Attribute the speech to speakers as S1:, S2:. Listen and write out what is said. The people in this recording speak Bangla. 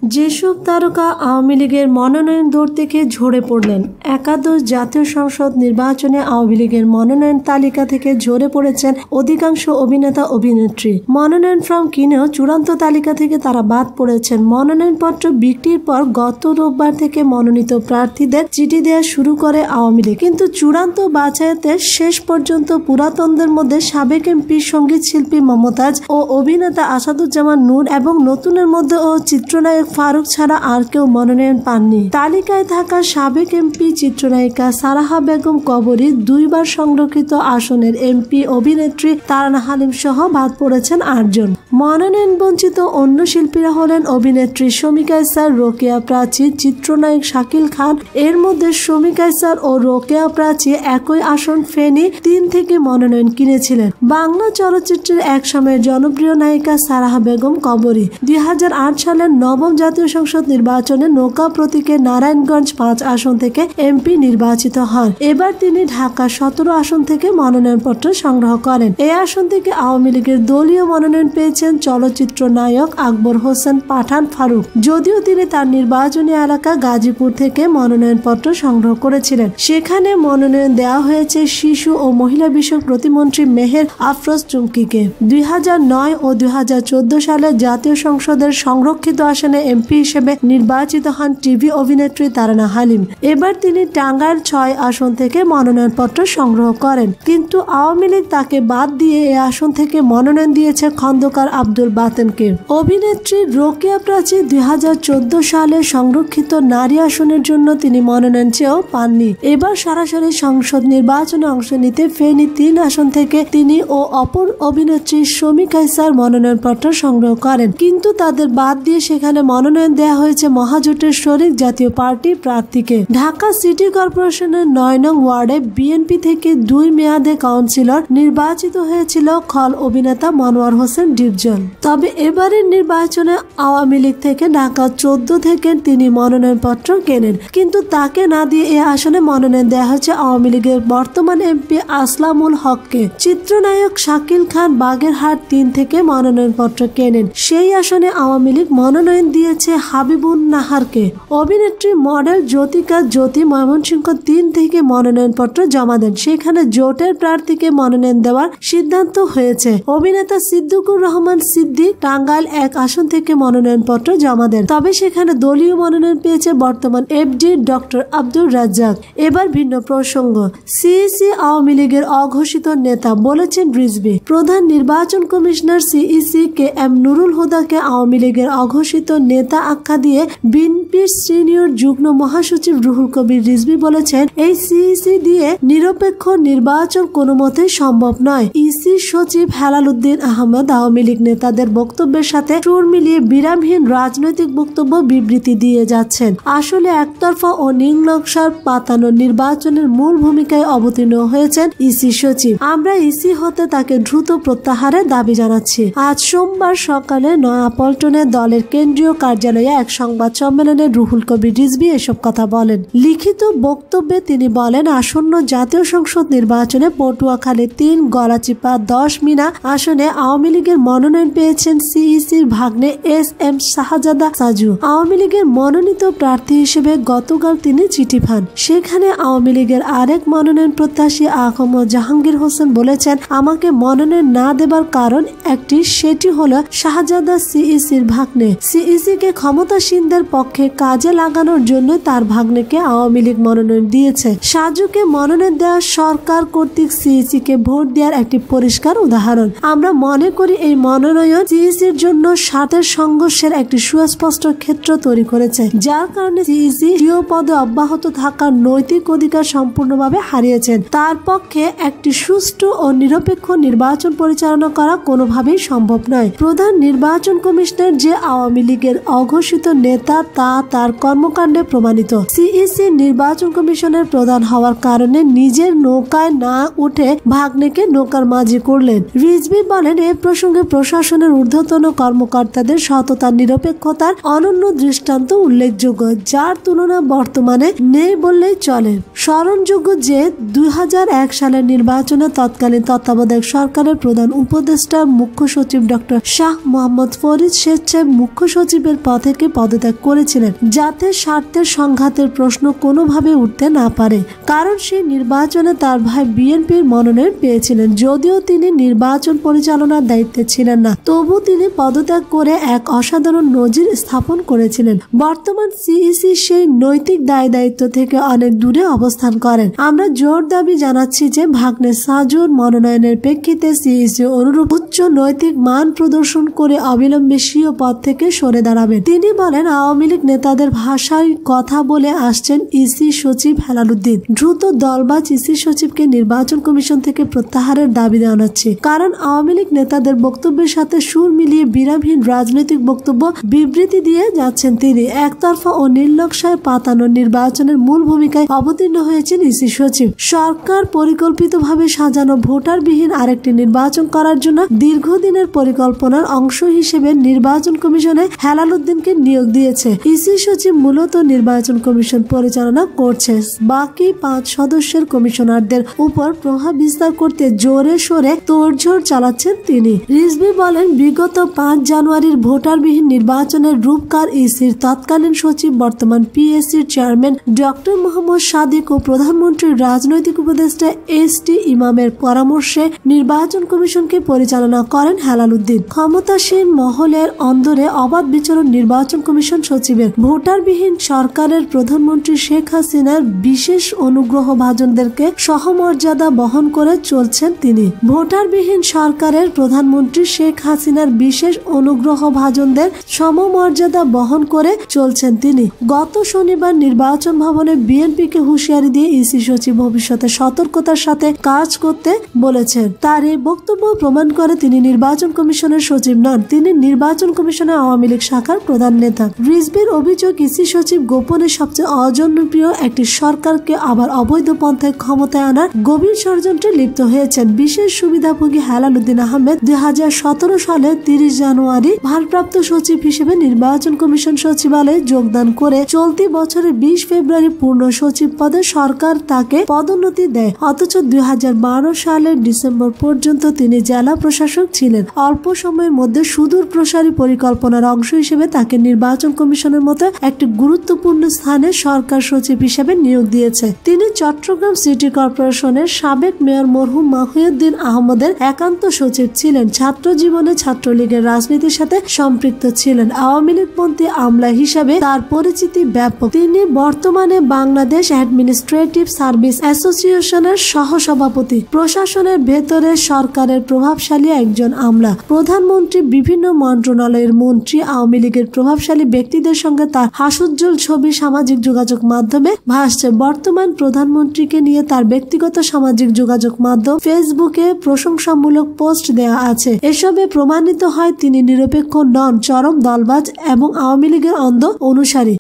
S1: যেসব তারকা আওয়ামী লীগের মনোনয়ন দৌড় থেকে ঝরে পড়লেন। একাদশ জাতীয় সংসদ নির্বাচনে আওয়ামী লীগের মনোনয়ন তালিকা থেকে ঝরে পড়েছেন অধিকাংশ অভিনেতা অভিনেত্রী। মনোনয়ন ফর্ম কিনেও চূড়ান্ত তালিকা থেকে তারা বাদ পড়েছেন। মনোনয়নপত্র বিক্রির পর গত রোববার থেকে মনোনীত প্রার্থীদের চিঠি দেওয়া শুরু করে আওয়ামী লীগ, কিন্তু চূড়ান্ত বাছাইতে শেষ পর্যন্ত পুরাতনদের মধ্যে সাবেক এমপি, সঙ্গীত শিল্পী মমতাজ ও অভিনেতা আসাদুজ্জামান নূর এবং নতুনের মধ্যে ও চিত্রনায়ক ফারুক ছাড়া আর কেউ মনোনয়ন পাননি। তালিকায় থাকা সাবেক এমপি চিত্রনায়িকা সারাহা বেগম কবরী, দুইবার সংরক্ষিত আসনের এমপি অভিনেত্রী তারানা হালিম সহ বাদ পড়েছেন 8 জন। মনোনয়ন বঞ্চিত অন্য শিল্পীরা হলেন অভিনেত্রী শমী কায়সার, রোকেয়া প্রাচী, চিত্রনায়ক শাকিল খান। এর মধ্যে শমী কায়সার ও রোকেয়া প্রাচী একই আসন ফেনী 3 থেকে মনোনয়ন কিনেছিলেন। বাংলা চলচ্চিত্রের এক সময়ের জনপ্রিয় নায়িকা সারাহা বেগম কবরী 2008 সালের নবম জাতীয় সংসদ নির্বাচনে নৌকা প্রতীকে নারায়ণগঞ্জ 5 আসন থেকে এমপি নির্বাচিত হন। এবার তিনি ঢাকা 17 আসন থেকে মনোনয়নপত্র সংগ্রহ করেন। এই আসন থেকে আওয়ামী লীগের দলীয় মনোনয়ন পেয়েছেন চলচ্চিত্র নায়ক আকবর হোসেন পাঠান ফারুক। যদিও তিনি তার নির্বাচনী এলাকা গাজীপুর থেকে মনোনয়নপত্র সংগ্রহ করেছিলেন। সেখানে মনোনয়ন দেওয়া হয়েছে শিশু ও মহিলা বিষয়ক প্রতিমন্ত্রী মেহের আফরোজ চুমকিকে। 2009 ও 2014 সালে জাতীয় সংসদের সংরক্ষিত আসনে এমপি হিসেবে নির্বাচিত হন টিভি অভিনেত্রী তারানা হালিম। এবার তিনি টাঙ্গাইল 6 আসন থেকে মনোনয়নপত্র সংগ্রহ করেন, কিন্তু আওয়ামী লীগ তাকে বাদ দিয়ে এই আসন থেকে মনোনয়ন দিয়েছে খন্দকার আব্দুল বাতেনকে। অভিনেত্রী রোকেয়া প্রাচী 2014 সালে সংরক্ষিত নারী আসনের জন্য তিনি মনোনয়ন চেয়েও পাননি। এবার সরাসরি সংসদ নির্বাচনে অংশ নিতে ফেনী 3 আসন থেকে তিনি ও অপর অভিনেত্রী শমী কায়সার মনোনয়নপত্র সংগ্রহ করেন, কিন্তু তাদের বাদ দিয়ে সেখানে মনোনয়ন দেওয়া হয়েছে মহাজোটের শরিক জাতীয় পার্টি প্রার্থীকে। ঢাকা সিটি কর্পোরেশনের 9 নং ওয়ার্ডে বিএনপি থেকে 2 মেয়াদে কাউন্সিলর নির্বাচিত হয়েছিল খল অভিনেতা মনোয়ার হোসেন ডিপজল। তবে এবারের নির্বাচনে আওয়ামী লীগ থেকে ঢাকা 14 থেকে তিনি মনোনয়নপত্র কেনেন, কিন্তু তাকে না দিয়ে এ আসনে মনোনয়ন দেওয়া হয়েছে আওয়ামী লীগের বর্তমান এমপি আসলামুল হককে। চিত্রনায়ক শাকিল খান বাগেরহাট 3 থেকে মনোনয়নপত্র কেনেন। সেই আসনে আওয়ামী লীগ মনোনয়ন দিয়েছে হাবিবুন নাহারকে। অভিনেত্রী মডেল জ্যোতিকা জ্যোতি ময়মনসিংহ 3 থেকে মনোনয়নপত্র জমা দেন। সেখানে জোটের প্রার্থীকে মনোনয়ন দেওয়ার সিদ্ধান্ত হয়েছে। অভিনেতা সিদ্দিকুর রহমান সিদ্দিক টাঙ্গাইল 1 আসন থেকে মনোনয়নপত্র জমা দেন, তবে সেখানে দলীয় মনোনয়ন পেয়েছে বর্তমান এফডি ডক্টর আব্দুর রাজ্জাক। এবার ভিন্ন প্রসঙ্গ। সিইসি আওয়ামী লীগের অঘোষিত নেতা বলেছেন রিজভী। প্রধান নির্বাচন commissioner CEC K M Nurul হুদাকে আওয়ামী লীগের অঘোষিত নেতা আখ্যা দিয়ে বিএনপির সিনিয়র যুগ্ম মহাসচিব রুহুল কবির রিজভী বলেছেন, এই সিইসি দিয়ে নিরপেক্ষ নির্বাচন কোনো মতেই সম্ভব নয়। ইসি সচিব হেলাল উদ্দিন আহমেদ আওয়ামী লীগ নেতাদের বক্তব্যের সাথে সুর মিলিয়ে বিরামহীন রাজনৈতিক বক্তব্য বিবৃতি দিয়ে যাচ্ছেন। আসলে একতরফা ও নীল নকশার পাতানো নির্বাচনের মূল ভূমিকায় অবতীর্ণ হয়েছেন ইসি সচিব। আমরা ইসি হতে তাকে দ্রুত প্রত্যাহারের দাবি জানাচ্ছি। আজ সোমবার সকালে নয়াপল্টনে দলের কেন্দ্রীয় কার্যালয়ে এক সংবাদ সম্মেলনে রুহুল কবির রিজভী এসব কথা বলেন। লিখিত বক্তব্যে তিনি বলেন, আসন্ন জাতীয় সংসদ নির্বাচনে পটুয়াখালী 3, গলাচিপা 10 মিনা আসনে আওয়ামী লীগের মনোনয়ন পেয়েছেন সিইসির ভাগ্নে এস.এম. শাহজাদা সাজু। আওয়ামী লীগের মনোনীত প্রার্থী হিসেবে গতকাল তিনি চিঠি পান। সেখানে আওয়ামী লীগের আরেক মনোনয়ন প্রত্যাশী আহমদ জাহাঙ্গীর হোসেন বলেছেন, আমাকে মনোনয়ন না দেবার কারণ একটি, সেটি হলো শাহজাদা সিইসির ভাগ্নে। সিইসি কে ক্ষমতাসীনদের পক্ষে কাজে লাগানোর জন্য তার ভাগ্নেকে আওয়ামী লীগ মনোনয়ন দিয়েছে। সাজুকে মনোনয়ন দেওয়া সরকার কর্তৃক সিইসি কে ভোট দেওয়ার একটি পরিষ্কার উদাহরণ। আমরা মনে করি এই মনোনয়ন সিইসির জন্য স্বার্থের সংঘর্ষের একটি সুস্পষ্ট ক্ষেত্র তৈরি করেছে, যার কারণে সিইসি স্বীয় পদে অব্যাহত থাকার নৈতিক অধিকার সম্পূর্ণভাবে হারিয়েছেন। তার পক্ষে একটি সুষ্ঠু ও নিরপেক্ষ নির্বাচন পরিচালনা করা কোনোভাবেই সম্ভব নয়। প্রধান নির্বাচন কমিশনার যে আওয়ামী লীগের অঘোষিত নেতা তা তার কর্মকাণ্ডে প্রমাণিত। সিইসি নির্বাচন কমিশনের প্রধান হওয়ার কারণে নিজের নৌকায় না উঠে ভাগ্নেকে নৌকার মাঝি করলেন। রিজভী বলেন, এ প্রসঙ্গে প্রশ্ন প্রশাসনের ঊর্ধ্বতন কর্মকর্তাদের সততা নিরপেক্ষতার অনন্য দৃষ্টান্ত উল্লেখযোগ্য, যার তুলনা বর্তমানে নেই বললেই চলে। স্মরণযোগ্য যে 2001 সালের নির্বাচনে তৎকালীন তত্ত্বাবধায়ক সরকারের প্রধান উপদেষ্টা মুখ্য সচিব ডক্টর শাহ মোহাম্মদ ফরিদ স্বেচ্ছায় মুখ্য সচিবের পদ থেকে পদত্যাগ করেছিলেন, যাতে স্বার্থের সংঘাতের প্রশ্ন কোনোভাবে উঠতে না পারে। কারণ সেই নির্বাচনে তার ভাই বিএনপির মনোনয়ন পেয়েছিলেন। যদিও তিনি নির্বাচন পরিচালনার দায়িত্বে ছিলেন না, তবু তিনি পদত্যাগ করে এক অসাধারণ নজির স্থাপন করেছিলেন। বর্তমান সিইসি সেই নৈতিক দায় দায়িত্ব থেকে অনেক দূরে অবস্থান করেন। আমরা জোর দাবি জানাচ্ছি যে ভাগ্নে সাজুর মনোনয়নের প্রেক্ষিতে সিইসি অনুরূপ উচ্চ নৈতিক মান প্রদর্শন করে অবিলম্বে স্বীয় পদ থেকে সরে দাঁড়াবেন। তিনি বলেন, আওয়ামী লীগ নেতাদের ভাষায় কথা বলে আসছেন ইসি সচিব হেলালুদ্দিন। দ্রুত দলবাজ ইসি সচিবকে নির্বাচন কমিশন থেকে প্রত্যাহারের দাবি জানাচ্ছে। কারণ আওয়ামী লীগ নেতাদের বক্তব্যের সাথে সুর মিলিয়ে বিরামহীন রাজনৈতিক বক্তব্য বিবৃতি দিয়ে যাচ্ছেন তিনি। একতরফা ও নির্লক্ষায় পাতানো নির্বাচনের মূল ভূমিকায় অবতীর্ণ হয়েছেন ইসি সচিব। সরকার পরিকল্পিতভাবে সাজানো ভোটারবিহীন আরেকটি নির্বাচন করার জন্য দীর্ঘদিনের পরিকল্পনার অংশ হিসেবে নির্বাচন কমিশনে হেলালুদ্দিনকে নিয়োগ দিয়েছে। ইসি সচিব মূলত নির্বাচন কমিশন পরিচালনা করছে। বাকি 5 সদস্যের কমিশনারদের উপর প্রভাব বিস্তার করতে জোরে সোরে তোড়জোড় চালাচ্ছেন তিনি। রিজভী বলেন, বিগত 5 জানুয়ারির ভোটারবিহীন নির্বাচনের রূপকার ইসির তৎকালীন সচিব, বর্তমান পিএসসির চেয়ারম্যান ডক্টর মোহাম্মদ সাদিক ও প্রধানমন্ত্রীর রাজনৈতিক উপদেষ্টা এসটি ইমামের পরামর্শে নির্বাচন কমিশনকে পরিচালনা করেন হেলালুদ্দিন। ক্ষমতাসীন মহলের অন্দরে অবাধ বিচরণ নির্বাচন কমিশন সচিবের। ভোটারবিহীন সরকারের প্রধানমন্ত্রী শেখ হাসিনার বিশেষ অনুগ্রহভাজনদেরকে সহমর্যাদা বহন করে চলছেন তিনি। ভোটারবিহীন সরকারের প্রধানমন্ত্রী শেখ হাসিনার বিশেষ অনুগ্রহভাজনদের সমমর্যাদা বহন করে চলছেন তিনি। গত শনিবার নির্বাচন ভবনে বিএনপিকে হুঁশিয়ারি দিয়ে ইসি সচিব ভবিষ্যতে সতর্কতার সাথে কাজ করতে বলেছেন। তার এই বক্তব্য প্রমাণ করে তিনি নির্বাচন কমিশনের সচিব নন, তিনি নির্বাচন কমিশনের আওয়ামী লীগ শাখার প্রধান নেতা। রিজভীর অভিযোগ, ইসি সচিব গোপনে সবচেয়ে অজনপ্রিয় একটি সরকারকে আবার অবৈধ পন্থায় ক্ষমতায় আনার গভীর ষড়যন্ত্রে লিপ্ত হয়েছেন। বিশেষ সুবিধাভোগী হেলালুদ্দিন আহমেদ 2017 সালে 30 জানুয়ারি ভারপ্রাপ্ত সচিব হিসেবে নির্বাচন কমিশন সচিবালয়ে যোগদান করে চলতি বছরের 20 ফেব্রুয়ারি পূর্ণ সচিব পদে সরকার তাকে পদোন্নতি দেয়। অথচ 2012 সালের ডিসেম্বর পর্যন্ত তিনি জেলা প্রশাসক ছিলেন। অল্প সময়ের মধ্যে সুদূর প্রসারী পরিকল্পনার অংশ হিসেবে তাকে নির্বাচন কমিশনের মতো একটি গুরুত্বপূর্ণ স্থানে সরকার সচিব হিসেবে নিয়োগ দিয়েছে। তিনি চট্টগ্রাম সিটি কর্পোরেশনের সাবেক মেয়র মরহুম মাহিউদ্দিন আহমদের একান্ত সচিব ছিলেন। ছাত্র জীবনে ছাত্রলীগের রাজনীতির সাথে সম্পৃক্ত ছিলেন। আওয়ামী লীগপন্থী আমলা হিসাবে তার পরিচিতি ব্যাপক। তিনি বর্তমানে বাংলাদেশ অ্যাডমিনিস্ট্রেটিভ সার্ভিস অ্যাসোসিয়েশনের সহসভাপতি। প্রশাসনের ভেতরে সরকারের প্রভাবশালী একজন আমলা। প্রধানমন্ত্রী, বিভিন্ন মন্ত্রণালয়ের মন্ত্রী, আওয়ামী লীগের প্রভাবশালী ব্যক্তিদের সঙ্গে তার হাস্যোজ্জ্বল ছবি সামাজিক যোগাযোগ মাধ্যমে ভাসছে। বর্তমান প্রধানমন্ত্রীকে নিয়ে তার ব্যক্তিগত সামাজিক যোগাযোগ মাধ্যম ফেসবুকে প্রশংসামূলক পোস্ট দেয়া আছে। এসবে প্রমাণিত হয় তিনি নিরপেক্ষ নন, চরম দলবাজ এবং আওয়ামী লীগের অন্ধ অনুসারী।